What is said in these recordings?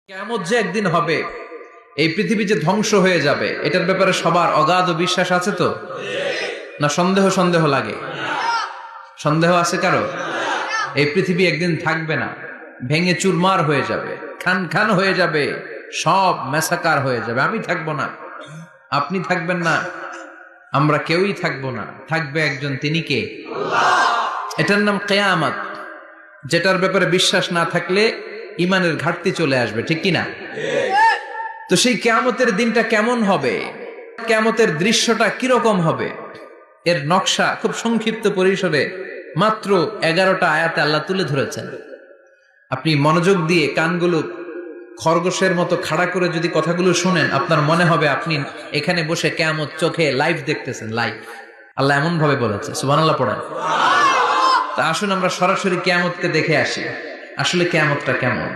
কিয়ামত যে একদিন হবে, এই পৃথিবী যে ধ্বংস হয়ে যাবে, এটার ব্যাপারে সবার অগাধ বিশ্বাস আছে তো? না সন্দেহ সন্দেহ লাগে? সন্দেহ আছে কারো? এই পৃথিবী একদিন থাকবে না, ভেঙে চুরমার হয়ে যাবে, খান খান হয়ে যাবে, সব ম্যাসাকার হয়ে যাবে। আমি থাকবো না, আপনি থাকবেন না, আমরা কেউই থাকবো না। থাকবে একজন, তিনি কে? এটার নাম কিয়ামত, যেটার ব্যাপারে বিশ্বাস না থাকলে ইমানের ঘাটতি চলে আসবে, ঠিক কিনা? তো সেই কিয়ামতের দিনটা কেমন হবে, কিয়ামতের দৃশ্যটা কিরকম হবে, এর নকশা খুব সংক্ষিপ্ত পরিসরে মাত্র 11টা আয়াতে আল্লাহ তুলে ধরেছেন। আপনি মনোযোগ দিয়ে কানগুলো খরগোশের মতো খাড়া করে যদি কথাগুলো শুনেন, আপনার মনে হবে আপনি এখানে বসে কিয়ামত চোখে লাইভ দেখতেছেন। লাইভ আল্লাহ এমন ভাবে বলেছে, সুবহানাল্লাহ পড়েন। তা আসুন আমরা সরাসরি কিয়ামতকে দেখে আসি। আসলে কিয়ামতটা কেমন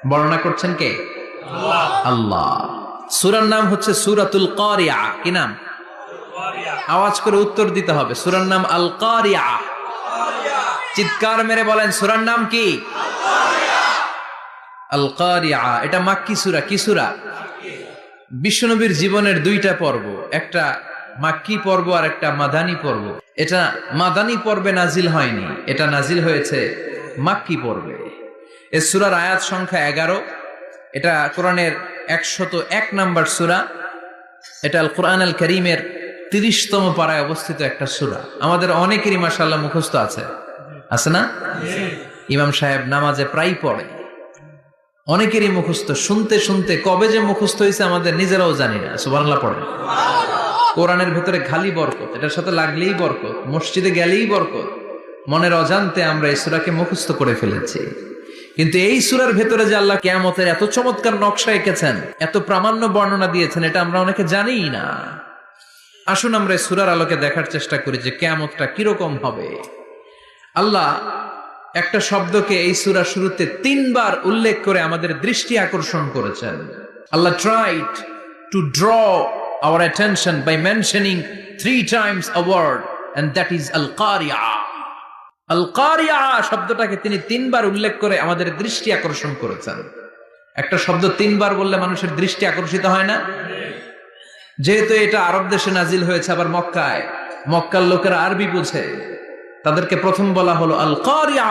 বর্ণনা করছেন কে? আল্লাহ। সূরার নাম হচ্ছে সূরাতুল কারিয়া। কি নাম? আওয়াজ করে উত্তর দিতে হবে। সূরার নাম আল কারিয়া। চিৎকার মেরে বলেন, সূরার নাম কি? আল কারিয়া। এটা মাক্কি সূরা। কি সূরা? বিশ্বনবীর জীবনের দুইটা পর্ব, একটা মাক্কি পর্ব আর একটা মাদানী পর্ব। এটা মাদানী পর্বে নাজিল হয়নি, এটা নাজিল হয়েছে মাক্কি পর্বে। এই সূরার আয়াত সংখ্যা 11। এটা কোরআনের 101 নম্বর সূরা। এটা আল কোরআন আল কারীমের 30তম পারায় অবস্থিত একটা সূরা। আমাদের অনেকেরই মাশাআল্লাহ মুখস্থ আছে, আছে না? ইমাম সাহেব নামাজে প্রায় পড়ে, অনেকেরই মুখস্থ। শুনতে শুনতে কবে যে মুখস্থ হয়েছে আমাদের নিজেরাও জানি না। সুবহানাল্লাহ পড়ে। কোরআনের ভেতরে খালি বরকত, এটার সাথে লাগলেই বরকত, মসজিদে গেলেই বরকত। মনের অজান্তে আমরা এই সূরাকে মুখস্থ করে ফেলেছি। কিন্তু এই সূরার ভেতরে যে আল্লাহ কিয়ামতের এত চমৎকার নকশা এঁকেছেন, এত প্রামাণ্য বর্ণনা দিয়েছেন, এটা আমরা অনেকে জানিই না। আসুন আমরা এই সূরার আলোকে দেখার চেষ্টা করি যে কিয়ামতটা কিরকম হবে। আল্লাহ একটা শব্দকে এই সূরা শুরুতে 3 বার উল্লেখ করে আমাদের দৃষ্টি আকর্ষণ করেছেন। আল্লাহ tried to draw our attention by mentioning 3 times a word, and that is al-qari'ah. al-qari'ah শব্দটাকে তিনি 3 বার উল্লেখ করে আমাদের দৃষ্টি আকর্ষণ করেছেন। একটা শব্দ 3 বার বললে মানুষের দৃষ্টি আকর্ষিত হয় না? যেহেতু এটা আরব দেশে নাজিল হয়েছে, আবার মক্কায়, মক্কার লোকেরা আরবি বুঝে, তাদেরকে প্রথম বলা হলো আল কারিয়া।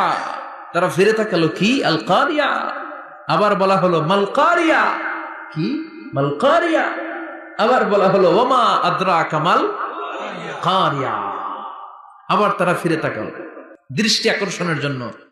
তারা ফিরে তাকালো, কি আল কারিয়া? আবার বলা হলো মাল কারিয়া। কি মাল কারিয়া? আবার বলা হলো ওমা আদরাকা মাল কারিয়া। আবার তারা ফিরে তাকালো দৃষ্টি আকর্ষণের জন্য।